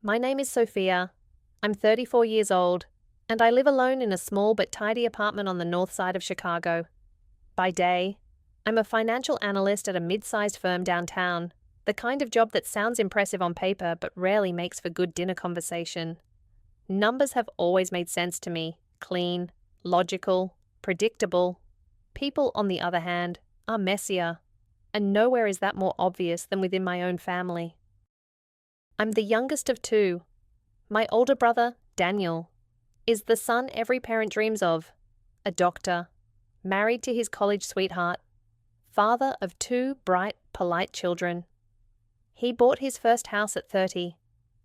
My name is Sophia. I'm 34 years old, and I live alone in a small but tidy apartment on the north side of Chicago. By day, I'm a financial analyst at a mid-sized firm downtown, the kind of job that sounds impressive on paper but rarely makes for good dinner conversation. Numbers have always made sense to me, clean, logical, predictable. People, on the other hand, are messier, and nowhere is that more obvious than within my own family. I'm the youngest of two. My older brother, Daniel, is the son every parent dreams of, a doctor, married to his college sweetheart, father of two bright, polite children. He bought his first house at 30,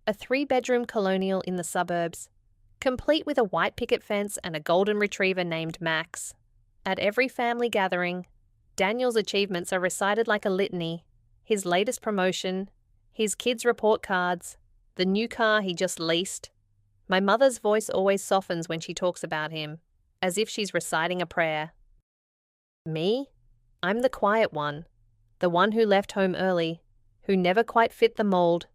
a 3-bedroom colonial in the suburbs, complete with a white picket fence and a golden retriever named Max. At every family gathering, Daniel's achievements are recited like a litany: his latest promotion, his kids' report cards, the new car he just leased. My mother's voice always softens when she talks about him, as if she's reciting a prayer. Me? I'm the quiet one, the one who left home early, who never quite fit the mold.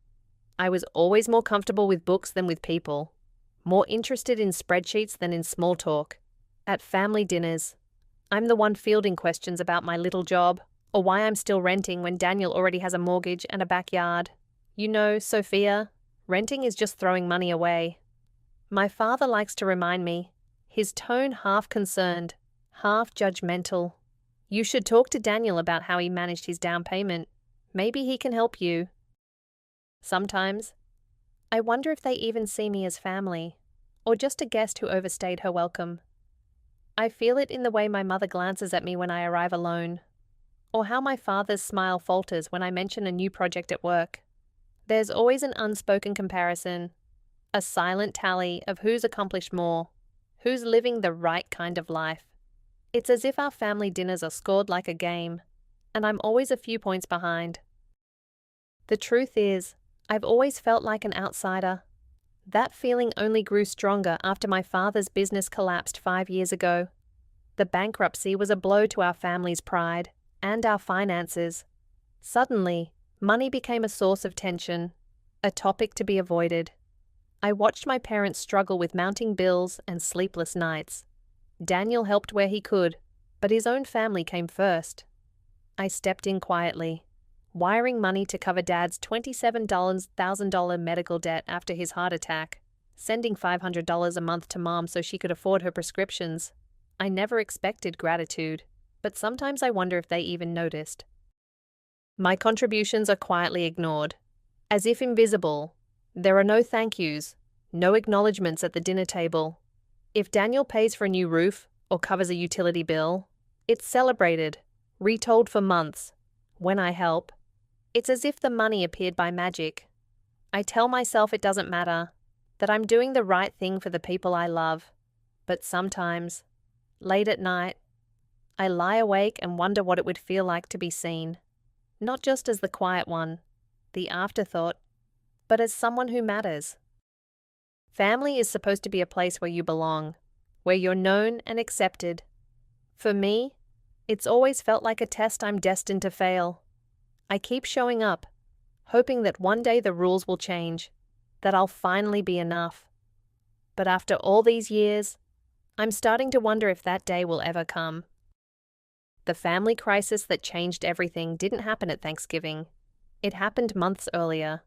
I was always more comfortable with books than with people, more interested in spreadsheets than in small talk. At family dinners, I'm the one fielding questions about my little job, or why I'm still renting when Daniel already has a mortgage and a backyard. You know, Sophia, renting is just throwing money away. My father likes to remind me, his tone half concerned, half judgmental. You should talk to Daniel about how he managed his down payment. Maybe he can help you. Sometimes, I wonder if they even see me as family, or just a guest who overstayed her welcome. I feel it in the way my mother glances at me when I arrive alone, or how my father's smile falters when I mention a new project at work. There's always an unspoken comparison, a silent tally of who's accomplished more, who's living the right kind of life. It's as if our family dinners are scored like a game, and I'm always a few points behind. The truth is, I've always felt like an outsider. That feeling only grew stronger after my father's business collapsed 5 years ago. The bankruptcy was a blow to our family's pride and our finances. Suddenly, money became a source of tension, a topic to be avoided. I watched my parents struggle with mounting bills and sleepless nights. Daniel helped where he could, but his own family came first. I stepped in quietly, wiring money to cover Dad's $27,000 medical debt after his heart attack, sending $500 a month to Mom so she could afford her prescriptions. I never expected gratitude, but sometimes I wonder if they even noticed. My contributions are quietly ignored, as if invisible. There are no thank yous, no acknowledgements at the dinner table. If Daniel pays for a new roof or covers a utility bill, it's celebrated, retold for months. When I help, it's as if the money appeared by magic. I tell myself it doesn't matter, that I'm doing the right thing for the people I love. But sometimes, late at night, I lie awake and wonder what it would feel like to be seen, not just as the quiet one, the afterthought, but as someone who matters. Family is supposed to be a place where you belong, where you're known and accepted. For me, it's always felt like a test I'm destined to fail. I keep showing up, hoping that one day the rules will change, that I'll finally be enough. But after all these years, I'm starting to wonder if that day will ever come. The family crisis that changed everything didn't happen at Thanksgiving. It happened months earlier,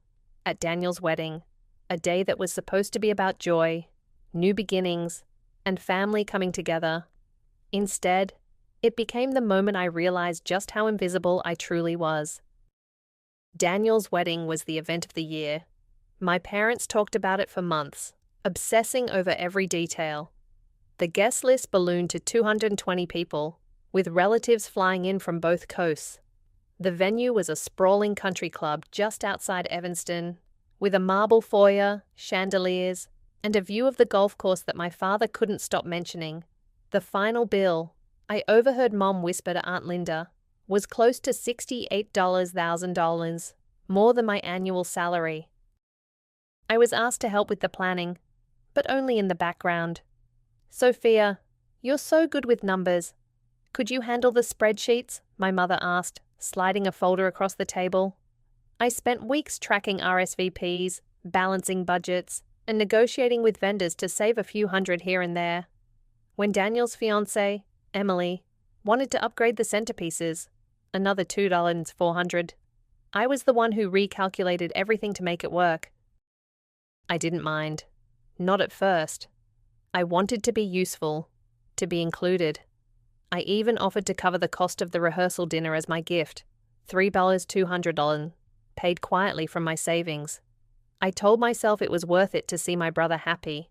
at Daniel's wedding, a day that was supposed to be about joy, new beginnings, and family coming together. Instead, it became the moment I realized just how invisible I truly was. Daniel's wedding was the event of the year. My parents talked about it for months, obsessing over every detail. The guest list ballooned to 220 people, with relatives flying in from both coasts. The venue was a sprawling country club just outside Evanston, with a marble foyer, chandeliers, and a view of the golf course that my father couldn't stop mentioning. The final bill, I overheard Mom whisper to Aunt Linda, was close to $68,000, more than my annual salary. I was asked to help with the planning, but only in the background. Sophia, you're so good with numbers. Could you handle the spreadsheets? My mother asked, sliding a folder across the table. I spent weeks tracking RSVPs, balancing budgets, and negotiating with vendors to save a few hundred here and there. When Daniel's fiancée, Emily, wanted to upgrade the centerpieces, another $2,400, I was the one who recalculated everything to make it work. I didn't mind. Not at first. I wanted to be useful, to be included. I even offered to cover the cost of the rehearsal dinner as my gift, $3,200, paid quietly from my savings. I told myself it was worth it to see my brother happy,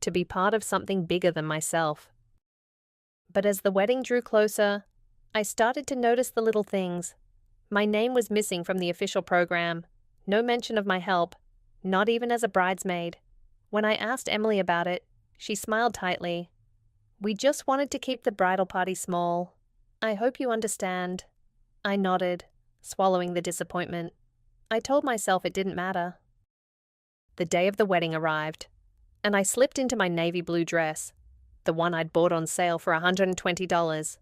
to be part of something bigger than myself. But as the wedding drew closer, I started to notice the little things. My name was missing from the official program, no mention of my help, not even as a bridesmaid. When I asked Emily about it, she smiled tightly. "We just wanted to keep the bridal party small. I hope you understand." I nodded, swallowing the disappointment. I told myself it didn't matter. The day of the wedding arrived, and I slipped into my navy blue dress, the one I'd bought on sale for $120.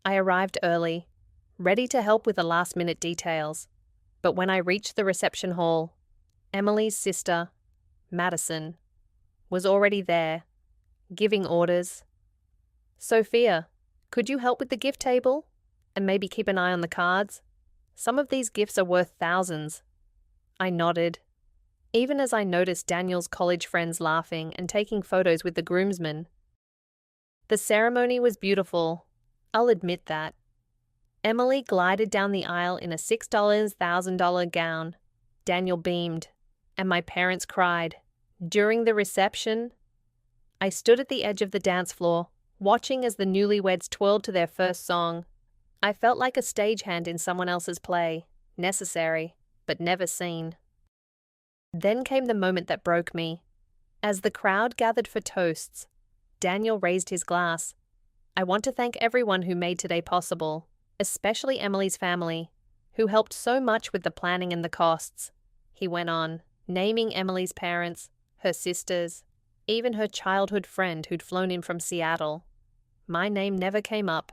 I arrived early, ready to help with the last-minute details. But when I reached the reception hall, Emily's sister, Madison, was already there, giving orders. "Sophia, could you help with the gift table? And maybe keep an eye on the cards? Some of these gifts are worth thousands." I nodded, even as I noticed Daniel's college friends laughing and taking photos with the groomsmen. The ceremony was beautiful, I'll admit that. Emily glided down the aisle in a $6,000 gown. Daniel beamed, and my parents cried. During the reception, I stood at the edge of the dance floor, watching as the newlyweds twirled to their first song. I felt like a stagehand in someone else's play, necessary, but never seen. Then came the moment that broke me. As the crowd gathered for toasts, Daniel raised his glass. "I want to thank everyone who made today possible, especially Emily's family, who helped so much with the planning and the costs," he went on, naming Emily's parents, her sisters, even her childhood friend who'd flown in from Seattle. My name never came up.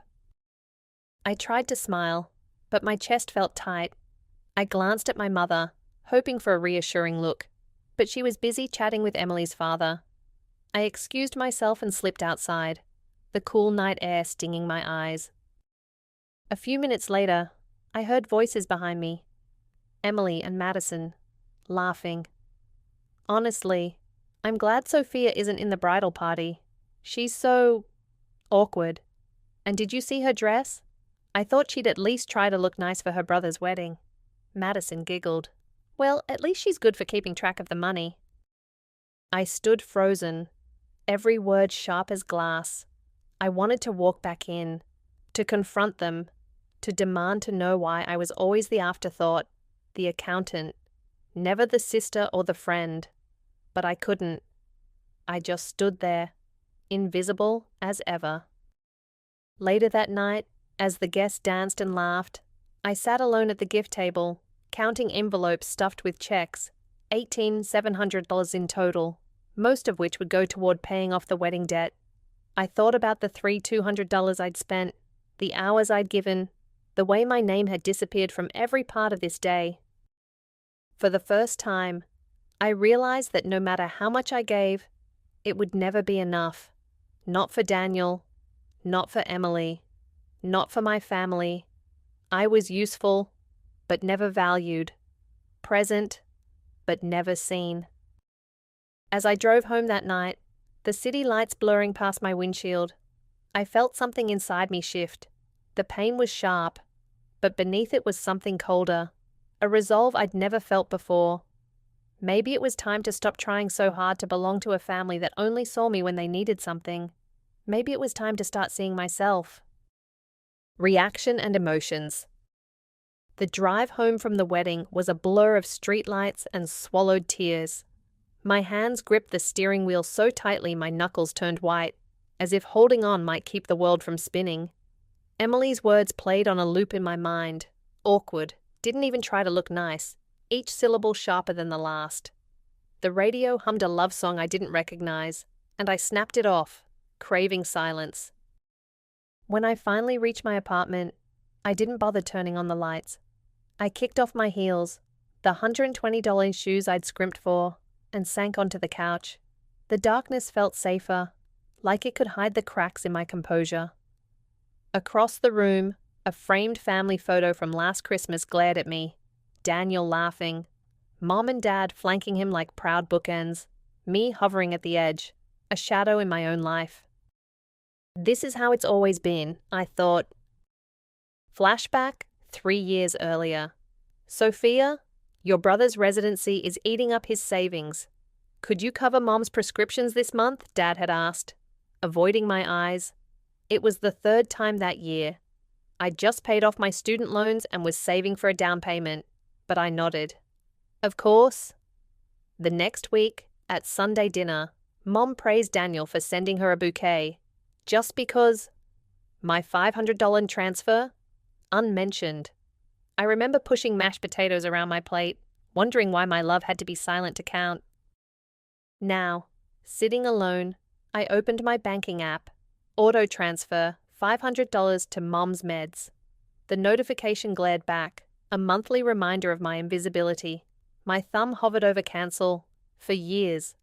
I tried to smile, but my chest felt tight. I glanced at my mother, hoping for a reassuring look, but she was busy chatting with Emily's father. I excused myself and slipped outside, the cool night air stinging my eyes. A few minutes later, I heard voices behind me, Emily and Madison, laughing. Honestly, I'm glad Sophia isn't in the bridal party. She's so awkward. And did you see her dress? I thought she'd at least try to look nice for her brother's wedding. Madison giggled. Well, at least she's good for keeping track of the money. I stood frozen, every word sharp as glass. I wanted to walk back in, to confront them, to demand to know why I was always the afterthought, the accountant, never the sister or the friend. But I couldn't. I just stood there, invisible as ever. Later that night, as the guests danced and laughed, I sat alone at the gift table, counting envelopes stuffed with checks, $18,700 in total, most of which would go toward paying off the wedding debt. I thought about the $200 I'd spent, the hours I'd given, the way my name had disappeared from every part of this day. For the first time, I realized that no matter how much I gave, it would never be enough. Not for Daniel, not for Emily, not for my family. I was useful, but never valued, present, but never seen. As I drove home that night, the city lights blurring past my windshield, I felt something inside me shift. The pain was sharp, but beneath it was something colder, a resolve I'd never felt before. Maybe it was time to stop trying so hard to belong to a family that only saw me when they needed something. Maybe it was time to start seeing myself. Reaction and emotions. The drive home from the wedding was a blur of streetlights and swallowed tears. My hands gripped the steering wheel so tightly my knuckles turned white, as if holding on might keep the world from spinning. Emily's words played on a loop in my mind. Awkward, didn't even try to look nice, each syllable sharper than the last. The radio hummed a love song I didn't recognize, and I snapped it off, craving silence. When I finally reached my apartment, I didn't bother turning on the lights. I kicked off my heels, the $120 shoes I'd scrimped for, and sank onto the couch. The darkness felt safer, like it could hide the cracks in my composure. Across the room, a framed family photo from last Christmas glared at me. Daniel laughing, Mom and Dad flanking him like proud bookends, me hovering at the edge, a shadow in my own life. This is how it's always been, I thought. Flashback 3 years earlier. Sophia, your brother's residency is eating up his savings. Could you cover Mom's prescriptions this month? Dad had asked, avoiding my eyes. It was the 3rd time that year. I'd just paid off my student loans and was saving for a down payment, but I nodded. Of course. The next week, at Sunday dinner, Mom praised Daniel for sending her a bouquet. Just because. My $500 transfer? Unmentioned. I remember pushing mashed potatoes around my plate, wondering why my love had to be silent to count. Now, sitting alone, I opened my banking app. Auto transfer, $500 to Mom's meds. The notification glared back, a monthly reminder of my invisibility. My thumb hovered over cancel. For years,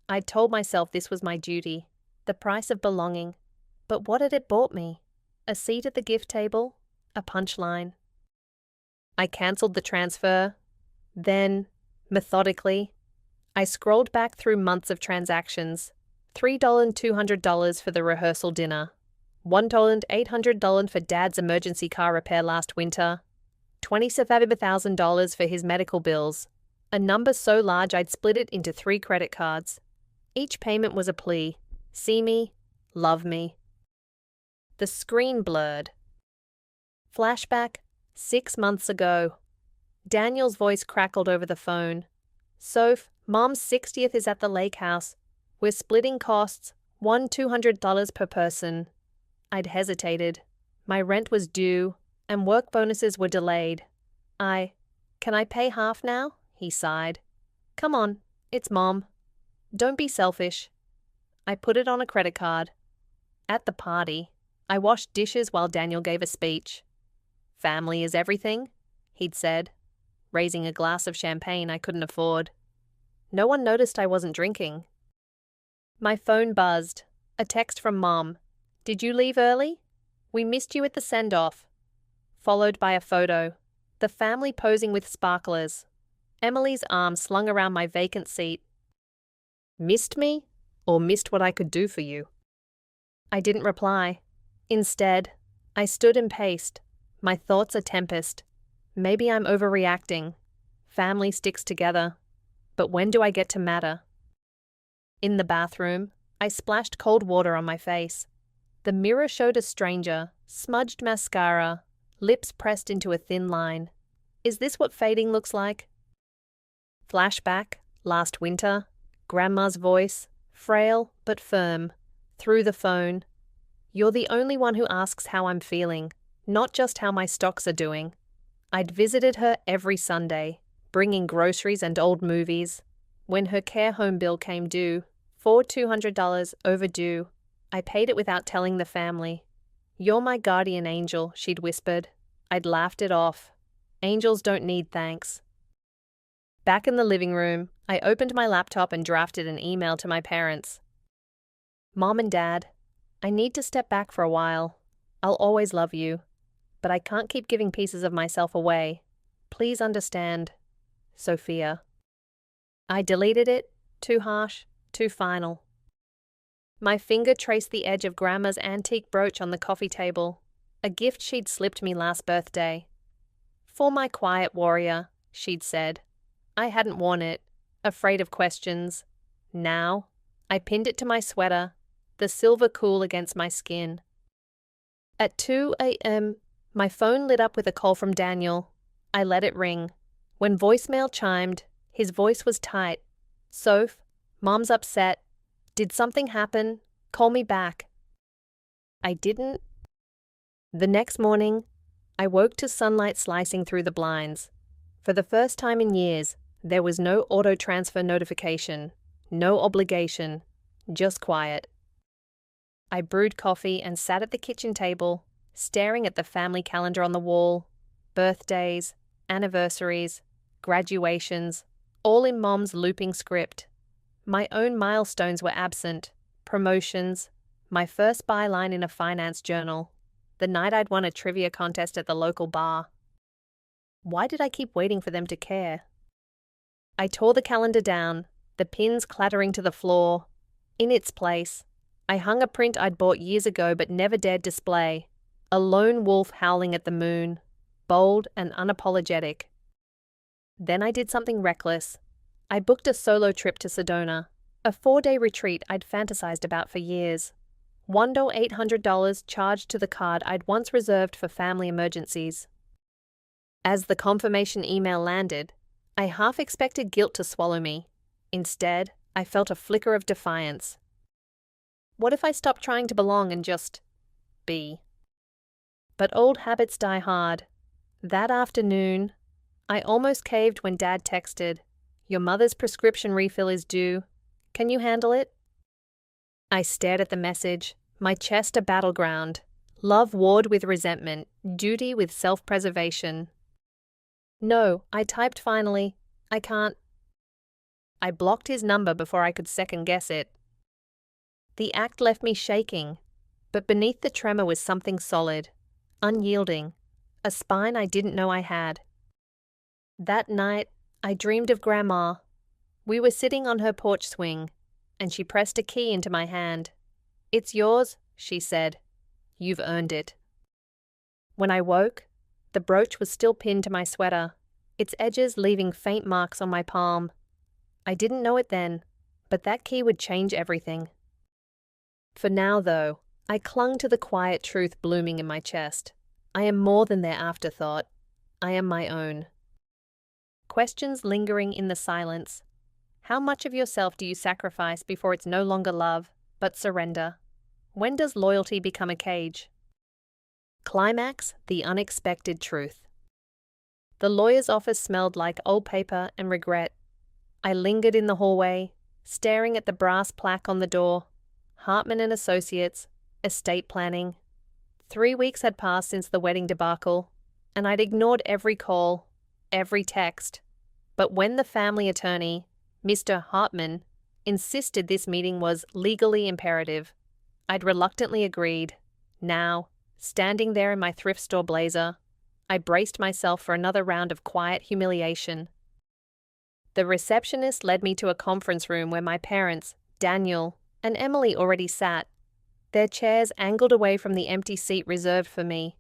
I'd told myself this was my duty, the price of belonging. But what had it bought me? A seat at the gift table? A punchline? I cancelled the transfer. Then, methodically, I scrolled back through months of transactions. $3,200 for the rehearsal dinner. $1,800 for Dad's emergency car repair last winter. $27,000 for his medical bills. A number so large I'd split it into 3 credit cards. Each payment was a plea. See me, love me. The screen blurred. Flashback 6 months ago. Daniel's voice crackled over the phone. Soph, Mom's 60th is at the lake house. We're splitting costs, $200 per person. I'd hesitated. My rent was due, and work bonuses were delayed. Can I pay half now? He sighed. Come on, it's Mom. Don't be selfish. I put it on a credit card. At the party, I washed dishes while Daniel gave a speech. Family is everything, he'd said, raising a glass of champagne I couldn't afford. No one noticed I wasn't drinking. My phone buzzed. A text from Mom. Did you leave early? We missed you at the send-off. Followed by a photo. The family posing with sparklers. Emily's arm slung around my vacant seat. Missed me? Or missed what I could do for you? I didn't reply. Instead, I stood and paced. My thoughts a tempest. Maybe I'm overreacting. Family sticks together. But when do I get to matter? In the bathroom, I splashed cold water on my face. The mirror showed a stranger, smudged mascara, lips pressed into a thin line. Is this what fading looks like? Flashback, last winter, Grandma's voice, frail but firm, through the phone. You're the only one who asks how I'm feeling, not just how my stocks are doing. I'd visited her every Sunday, bringing groceries and old movies. When her care home bill came due, $200 overdue, I paid it without telling the family. You're my guardian angel, she'd whispered. I'd laughed it off. Angels don't need thanks. Back in the living room, I opened my laptop and drafted an email to my parents. Mom and Dad, I need to step back for a while. I'll always love you, but I can't keep giving pieces of myself away. Please understand. Sophia. I deleted it. Too harsh, too final. My finger traced the edge of Grandma's antique brooch on the coffee table, a gift she'd slipped me last birthday. For my quiet warrior, she'd said. I hadn't worn it, afraid of questions. Now, I pinned it to my sweater, the silver cool against my skin. At 2 a.m., my phone lit up with a call from Daniel. I let it ring. When voicemail chimed, his voice was tight. Soph, Mom's upset. Did something happen? Call me back. I didn't. The next morning, I woke to sunlight slicing through the blinds. For the first time in years, there was no auto-transfer notification, no obligation, just quiet. I brewed coffee and sat at the kitchen table, staring at the family calendar on the wall. Birthdays, anniversaries, graduations, all in Mom's looping script. My own milestones were absent. Promotions, my first byline in a finance journal, the night I'd won a trivia contest at the local bar. Why did I keep waiting for them to care? I tore the calendar down, the pins clattering to the floor. In its place, I hung a print I'd bought years ago but never dared display, a lone wolf howling at the moon, bold and unapologetic. Then I did something reckless. I booked a solo trip to Sedona, a 4-day retreat I'd fantasized about for years. $800 charged to the card I'd once reserved for family emergencies. As the confirmation email landed, I half expected guilt to swallow me. Instead, I felt a flicker of defiance. What if I stopped trying to belong and just be? But old habits die hard. That afternoon, I almost caved when Dad texted, "Your mother's prescription refill is due. Can you handle it?" I stared at the message, my chest a battleground. Love warred with resentment, duty with self-preservation. "No," I typed finally. "I can't." I blocked his number before I could second-guess it. The act left me shaking, but beneath the tremor was something solid, unyielding, a spine I didn't know I had. That night, I dreamed of Grandma. We were sitting on her porch swing, and she pressed a key into my hand. "It's yours," she said. "You've earned it." When I woke, the brooch was still pinned to my sweater, its edges leaving faint marks on my palm. I didn't know it then, but that key would change everything. For now, though, I clung to the quiet truth blooming in my chest. I am more than their afterthought. I am my own. Questions lingering in the silence. How much of yourself do you sacrifice before it's no longer love, but surrender? When does loyalty become a cage? Climax, the unexpected truth. The lawyer's office smelled like old paper and regret. I lingered in the hallway, staring at the brass plaque on the door. Hartman and Associates, estate planning. 3 weeks had passed since the wedding debacle, and I'd ignored every call, every text. But when the family attorney, Mr. Hartman, insisted this meeting was legally imperative, I'd reluctantly agreed. Now, standing there in my thrift store blazer, I braced myself for another round of quiet humiliation. The receptionist led me to a conference room where my parents, Daniel and Emily, already sat, their chairs angled away from the empty seat reserved for me.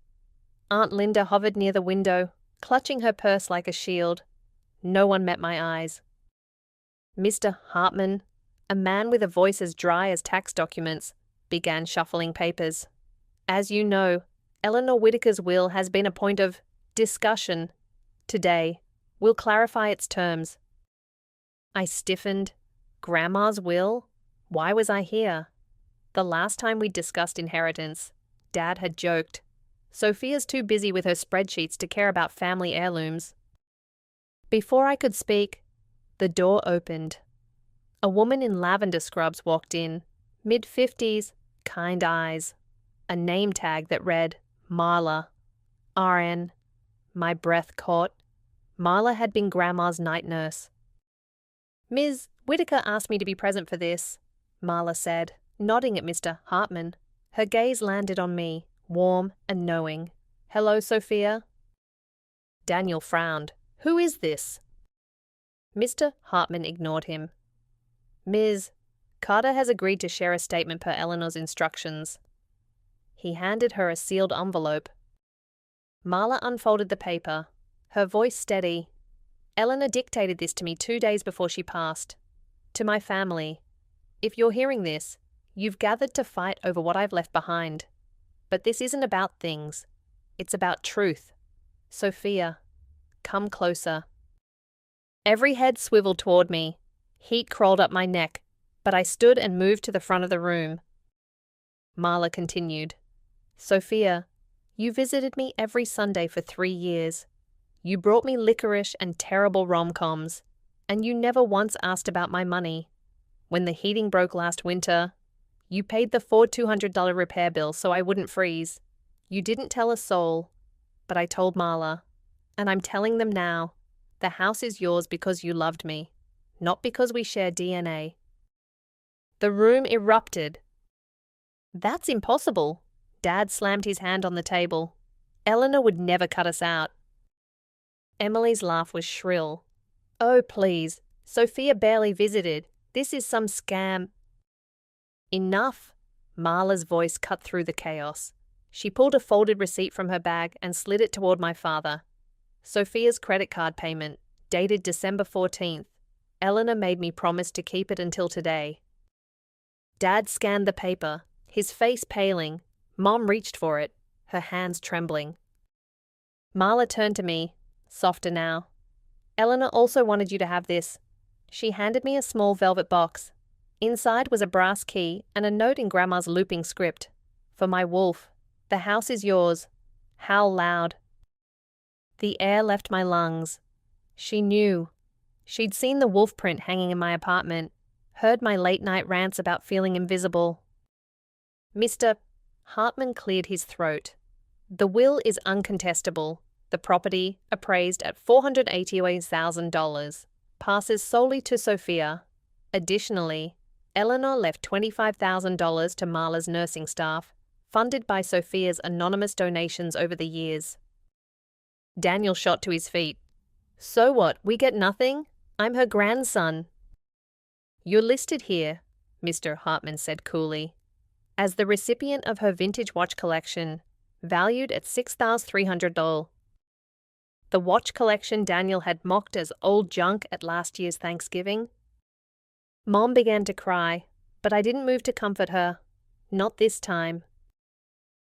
Aunt Linda hovered near the window, clutching her purse like a shield. No one met my eyes. Mr. Hartman, a man with a voice as dry as tax documents, began shuffling papers. "As you know, Eleanor Whitaker's will has been a point of discussion. Today, we'll clarify its terms." I stiffened. Grandma's will? Why was I here? The last time we discussed inheritance, Dad had joked, "Sophia's too busy with her spreadsheets to care about family heirlooms." Before I could speak, the door opened. A woman in lavender scrubs walked in, mid-50s, kind eyes, a name tag that read Marla, RN. My breath caught. Marla had been Grandma's night nurse. "Ms. Whitaker asked me to be present for this," Marla said, nodding at Mr. Hartman. Her gaze landed on me, warm and knowing. "Hello, Sophia." Daniel frowned. "Who is this?" Mr. Hartman ignored him. "Ms. Carter has agreed to share a statement per Eleanor's instructions." He handed her a sealed envelope. Marla unfolded the paper, her voice steady. "Eleanor dictated this to me 2 days before she passed. To my family. If you're hearing this, you've gathered to fight over what I've left behind. But this isn't about things. It's about truth. Sophia, come closer." Every head swiveled toward me. Heat crawled up my neck, but I stood and moved to the front of the room. Marla continued. "Sophia, you visited me every Sunday for 3 years. You brought me licorice and terrible rom-coms, and you never once asked about my money. When the heating broke last winter, you paid the Ford $200 repair bill so I wouldn't freeze. You didn't tell a soul, but I told Marla, and I'm telling them now. The house is yours because you loved me, not because we share DNA. The room erupted. That's impossible. Dad slammed his hand on the table. Eleanor would never cut us out. Emily's laugh was shrill. Oh, please. Sophia barely visited. This is some scam. Enough. Marla's voice cut through the chaos. She pulled a folded receipt from her bag and slid it toward my father. Sophia's credit card payment, dated December 14th. Eleanor made me promise to keep it until today. Dad scanned the paper, his face paling. Mom reached for it, her hands trembling. Marla turned to me, softer now. Eleanor also wanted you to have this. She handed me a small velvet box. Inside was a brass key and a note in Grandma's looping script. For my wolf. The house is yours. Howl loud. The air left my lungs. She knew. She'd seen the wolf print hanging in my apartment, heard my late-night rants about feeling invisible. Mr. Hartman cleared his throat. The will is uncontestable. The property, appraised at $488,000, passes solely to Sophia. Additionally, Eleanor left $25,000 to Marla's nursing staff, funded by Sophia's anonymous donations over the years. Daniel shot to his feet. So what, we get nothing? I'm her grandson. You're listed here, Mr. Hartman said coolly, as the recipient of her vintage watch collection, valued at $6,300. The watch collection Daniel had mocked as old junk at last year's Thanksgiving. Mom began to cry, but I didn't move to comfort her. Not this time.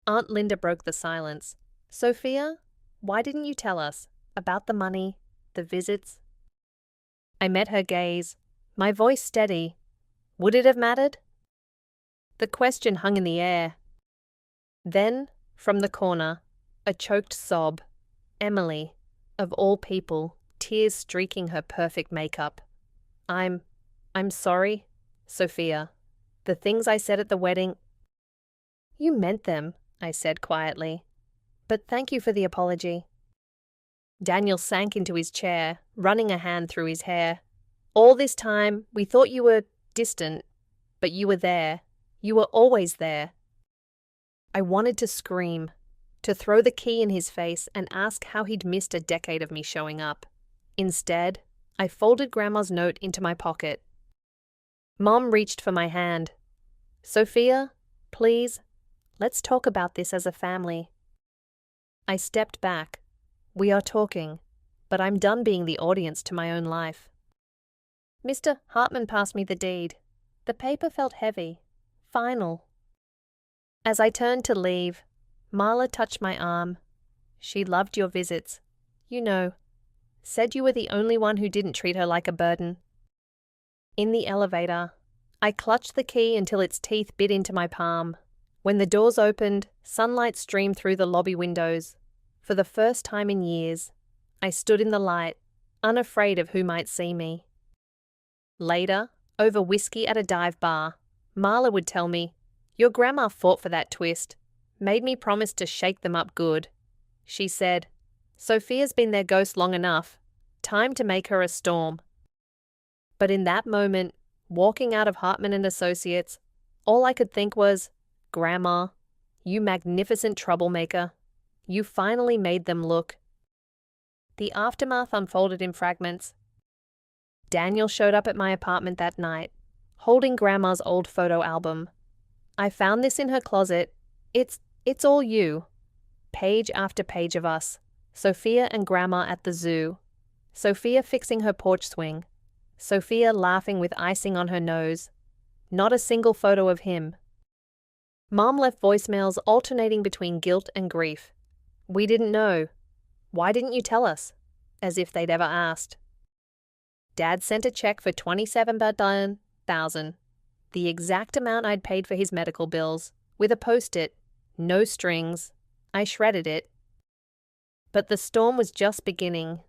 Aunt Linda broke the silence. Sophia, why didn't you tell us about the money, the visits? I met her gaze, my voice steady. Would it have mattered? The question hung in the air. Then, from the corner, a choked sob. Emily, of all people, tears streaking her perfect makeup. I'm sorry, Sophia. The things I said at the wedding. You meant them, I said quietly. But thank you for the apology. Daniel sank into his chair, running a hand through his hair. All this time, we thought you were distant, but you were there. You were always there. I wanted to scream, to throw the key in his face and ask how he'd missed a decade of me showing up. Instead, I folded Grandma's note into my pocket. Mom reached for my hand. Sophia, please, let's talk about this as a family. I stepped back. We are talking, but I'm done being the audience to my own life. Mr. Hartman passed me the deed. The paper felt heavy, final. As I turned to leave, Marla touched my arm. She loved your visits. You know, said you were the only one who didn't treat her like a burden. In the elevator, I clutched the key until its teeth bit into my palm. When the doors opened, sunlight streamed through the lobby windows. For the first time in years, I stood in the light, unafraid of who might see me. Later, over whiskey at a dive bar, Marla would tell me, your grandma fought for that twist, made me promise to shake them up good. She said, Sophia's been their ghost long enough, time to make her a storm. But in that moment, walking out of Hartman and Associates, all I could think was, Grandma, you magnificent troublemaker. You finally made them look. The aftermath unfolded in fragments. Daniel showed up at my apartment that night, holding Grandma's old photo album. I found this in her closet. It's all you. Page after page of us. Sophia and Grandma at the zoo. Sophia fixing her porch swing. Sophia laughing with icing on her nose. Not a single photo of him. Mom left voicemails alternating between guilt and grief. We didn't know. Why didn't you tell us? As if they'd ever asked. Dad sent a check for $27,000, the exact amount I'd paid for his medical bills, with a post-it, no strings. I shredded it. But the storm was just beginning.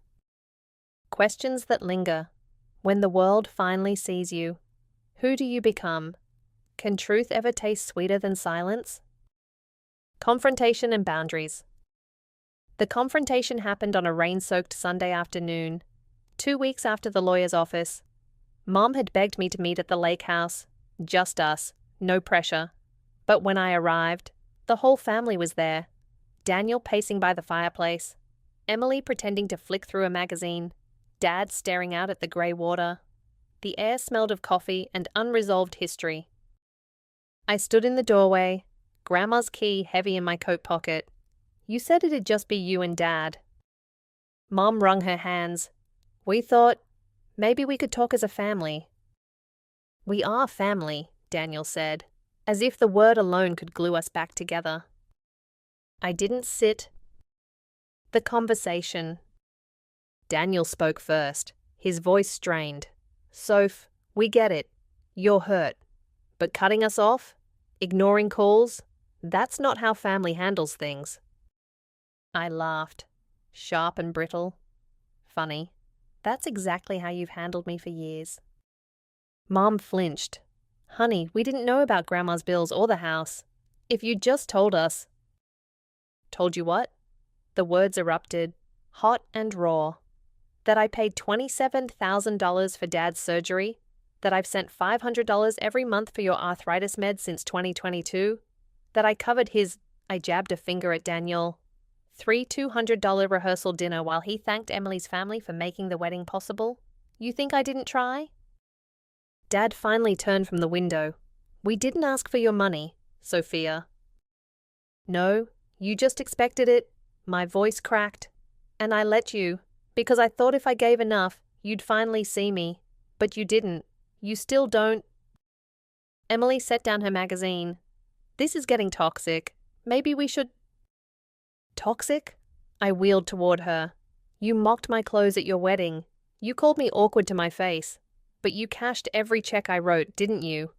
Questions that linger. When the world finally sees you, who do you become? Can truth ever taste sweeter than silence? Confrontation and boundaries. The confrontation happened on a rain-soaked Sunday afternoon, 2 weeks after the lawyer's office. Mom had begged me to meet at the lake house. Just us, no pressure. But when I arrived, the whole family was there. Daniel pacing by the fireplace, Emily pretending to flick through a magazine, Dad staring out at the grey water. The air smelled of coffee and unresolved history. I stood in the doorway, Grandma's key heavy in my coat pocket. You said it'd just be you and Dad. Mom wrung her hands. We thought maybe we could talk as a family. We are family, Daniel said, as if the word alone could glue us back together. I didn't sit. The conversation. Daniel spoke first, his voice strained. Soph, we get it. You're hurt. But cutting us off? Ignoring calls? That's not how family handles things. I laughed. Sharp and brittle. Funny. That's exactly how you've handled me for years. Mom flinched. Honey, we didn't know about Grandma's bills or the house. If you'd just told us. Told you what? The words erupted, hot and raw. That I paid $27,000 for Dad's surgery? That I've sent $500 every month for your arthritis meds since 2022? That I covered his, I jabbed a finger at Daniel, $200 rehearsal dinner while he thanked Emily's family for making the wedding possible? You think I didn't try? Dad finally turned from the window. We didn't ask for your money, Sophia. No, you just expected it. My voice cracked. And I let you, because I thought if I gave enough, you'd finally see me. But you didn't. You still don't. Emily set down her magazine. This is getting toxic. Maybe we should... Toxic? I wheeled toward her. You mocked my clothes at your wedding. You called me awkward to my face. But you cashed every check I wrote, didn't you?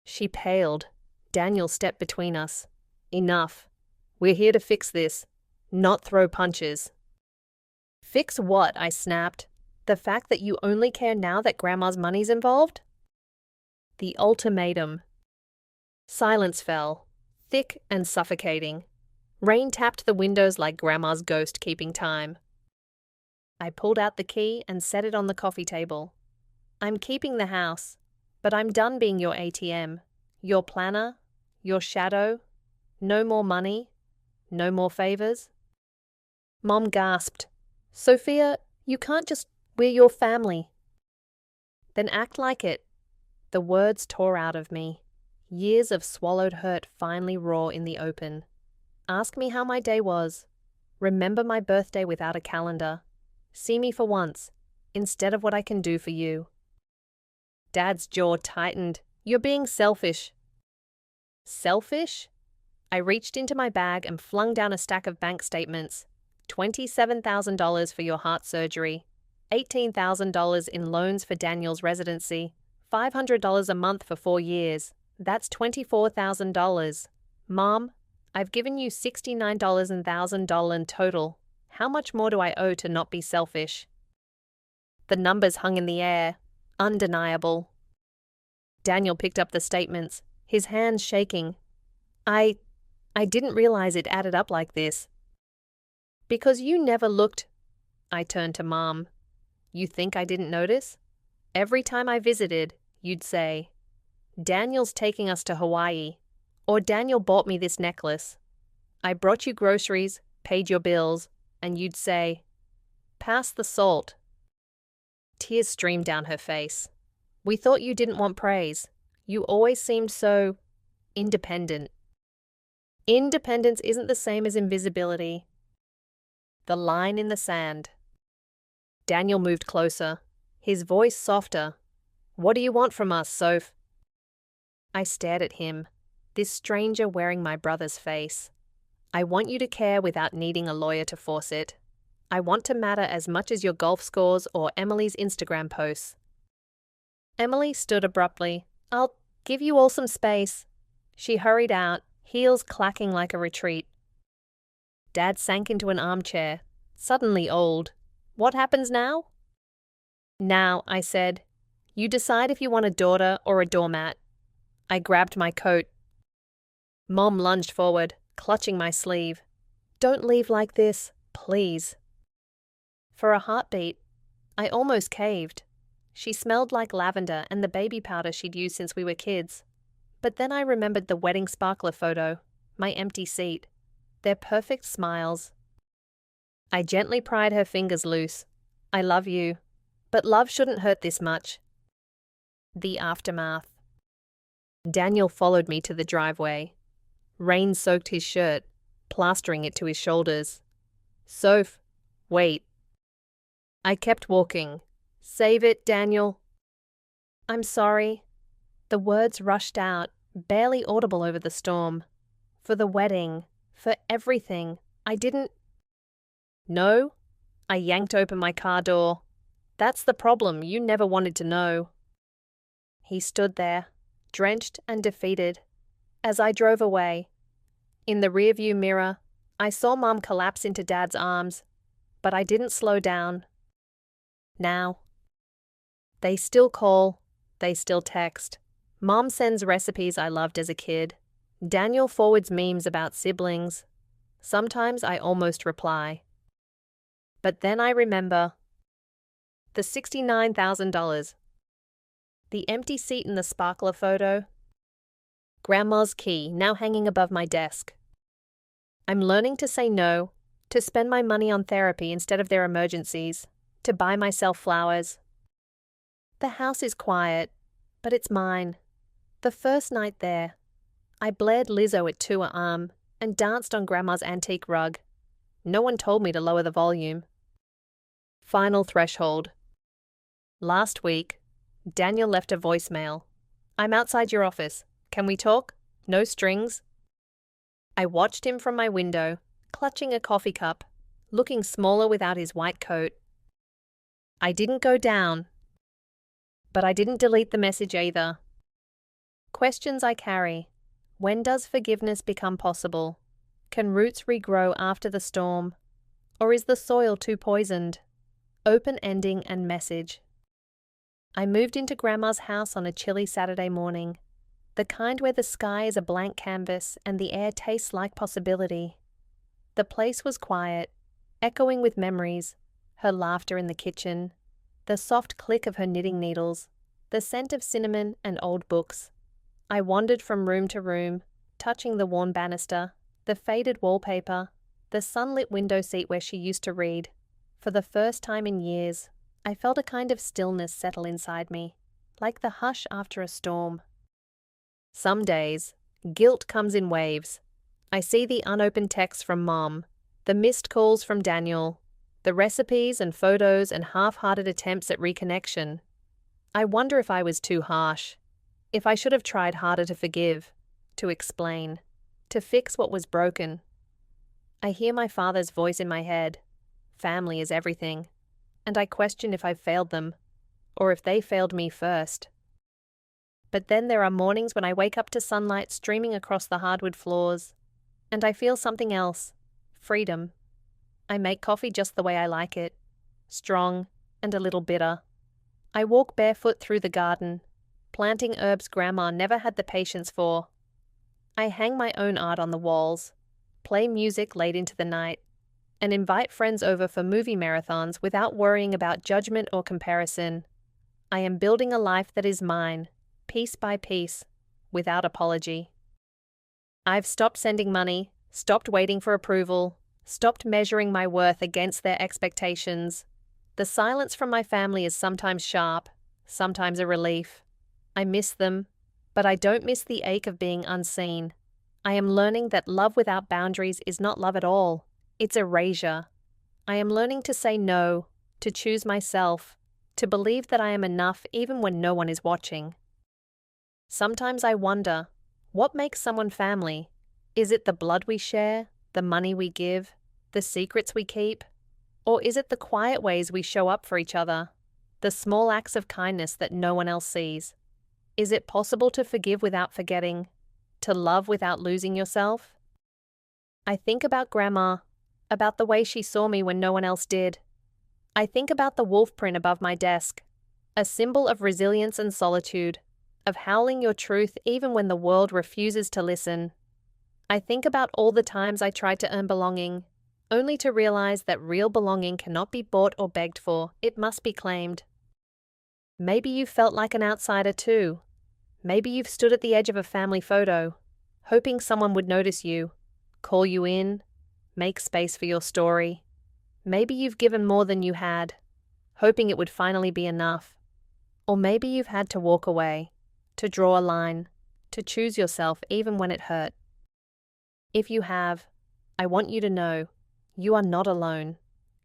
She paled. Daniel stepped between us. Enough. We're here to fix this, not throw punches. Fix what? I snapped. The fact that you only care now that Grandma's money's involved? The ultimatum. Silence fell, thick and suffocating. Rain tapped the windows like Grandma's ghost keeping time. I pulled out the key and set it on the coffee table. I'm keeping the house, but I'm done being your ATM, your planner, your shadow. No more money, no more favors. Mom gasped. Sophia, you can't just... We're your family. Then act like it. The words tore out of me. Years of swallowed hurt finally raw in the open. Ask me how my day was. Remember my birthday without a calendar. See me for once, instead of what I can do for you. Dad's jaw tightened. You're being selfish. Selfish? I reached into my bag and flung down a stack of bank statements. $27,000 for your heart surgery. $18,000 in loans for Daniel's residency. $500 a month for 4 years. That's $24,000. Mom, I've given you $69,000 in total. How much more do I owe to not be selfish? The numbers hung in the air. Undeniable. Daniel picked up the statements, his hands shaking. I didn't realize it added up like this. Because you never looked... I turned to Mom. You think I didn't notice? Every time I visited, you'd say, Daniel's taking us to Hawaii, or Daniel bought me this necklace. I brought you groceries, paid your bills, and you'd say, pass the salt. Tears streamed down her face. We thought you didn't want praise. You always seemed so... independent. Independence isn't the same as invisibility. The line in the sand. Daniel moved closer, his voice softer. What do you want from us, Soph? I stared at him, this stranger wearing my brother's face. I want you to care without needing a lawyer to force it. I want to matter as much as your golf scores or Emily's Instagram posts. Emily stood abruptly. I'll give you all some space. She hurried out, heels clacking like a retreat. Dad sank into an armchair, suddenly old. What happens now? Now, I said, you decide if you want a daughter or a doormat. I grabbed my coat. Mom lunged forward, clutching my sleeve. Don't leave like this, please. For a heartbeat, I almost caved. She smelled like lavender and the baby powder she'd used since we were kids. But then I remembered the wedding sparkler photo, my empty seat, their perfect smiles. I gently pried her fingers loose. I love you, but love shouldn't hurt this much. The aftermath. Daniel followed me to the driveway. Rain soaked his shirt, plastering it to his shoulders. Soph, wait. I kept walking. Save it, Daniel. I'm sorry. The words rushed out, barely audible over the storm. For the wedding, for everything, I didn't. No? I yanked open my car door. That's the problem, you never wanted to know. He stood there, drenched and defeated, as I drove away. In the rearview mirror, I saw Mum collapse into Dad's arms, but I didn't slow down. Now. They still call, they still text. Mom sends recipes I loved as a kid. Daniel forwards memes about siblings. Sometimes I almost reply. But then I remember the $69,000. The empty seat in the sparkler photo. Grandma's key now hanging above my desk. I'm learning to say no, to spend my money on therapy instead of their emergencies, to buy myself flowers. The house is quiet, but it's mine. The first night there, I blared Lizzo at 2 a.m. and danced on Grandma's antique rug. No one told me to lower the volume. Final threshold. Last week, Daniel left a voicemail. I'm outside your office. Can we talk? No strings? I watched him from my window, clutching a coffee cup, looking smaller without his white coat. I didn't go down, but I didn't delete the message either. Questions I carry. When does forgiveness become possible? Can roots regrow after the storm? Or is the soil too poisoned? Open ending and message. I moved into Grandma's house on a chilly Saturday morning, the kind where the sky is a blank canvas and the air tastes like possibility. The place was quiet, echoing with memories, her laughter in the kitchen, the soft click of her knitting needles, the scent of cinnamon and old books. I wandered from room to room, touching the worn banister, the faded wallpaper, the sunlit window seat where she used to read. For the first time in years, I felt a kind of stillness settle inside me, like the hush after a storm. Some days, guilt comes in waves. I see the unopened texts from Mom, the missed calls from Daniel, the recipes and photos and half-hearted attempts at reconnection. I wonder if I was too harsh, if I should have tried harder to forgive, to explain, to fix what was broken. I hear my father's voice in my head. Family is everything. And I question if I've failed them, or if they failed me first. But then there are mornings when I wake up to sunlight streaming across the hardwood floors, and I feel something else, freedom. I make coffee just the way I like it, strong and a little bitter. I walk barefoot through the garden, planting herbs Grandma never had the patience for. I hang my own art on the walls, play music late into the night, and invite friends over for movie marathons without worrying about judgment or comparison. I am building a life that is mine, piece by piece, without apology. I've stopped sending money, stopped waiting for approval, stopped measuring my worth against their expectations. The silence from my family is sometimes sharp, sometimes a relief. I miss them, but I don't miss the ache of being unseen. I am learning that love without boundaries is not love at all. It's erasure. I am learning to say no, to choose myself, to believe that I am enough even when no one is watching. Sometimes I wonder, what makes someone family? Is it the blood we share, the money we give, the secrets we keep? Or is it the quiet ways we show up for each other, the small acts of kindness that no one else sees? Is it possible to forgive without forgetting, to love without losing yourself? I think about Grandma, about the way she saw me when no one else did. I think about the wolf print above my desk, a symbol of resilience and solitude, of howling your truth even when the world refuses to listen. I think about all the times I tried to earn belonging, only to realize that real belonging cannot be bought or begged for, it must be claimed. Maybe you felt like an outsider too. Maybe you've stood at the edge of a family photo, hoping someone would notice you, call you in, make space for your story. Maybe you've given more than you had, hoping it would finally be enough. Or maybe you've had to walk away, to draw a line, to choose yourself even when it hurt. If you have, I want you to know, you are not alone.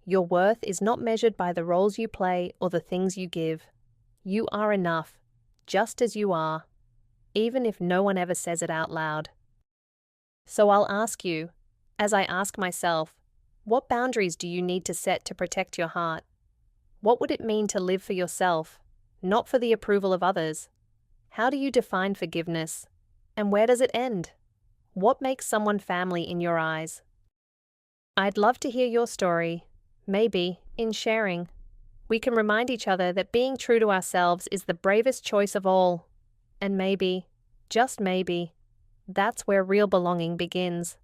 Your worth is not measured by the roles you play or the things you give. You are enough, just as you are, even if no one ever says it out loud. So I'll ask you, as I ask myself, what boundaries do you need to set to protect your heart? What would it mean to live for yourself, not for the approval of others? How do you define forgiveness? And where does it end? What makes someone family in your eyes? I'd love to hear your story. Maybe, in sharing, we can remind each other that being true to ourselves is the bravest choice of all. And maybe, just maybe, that's where real belonging begins.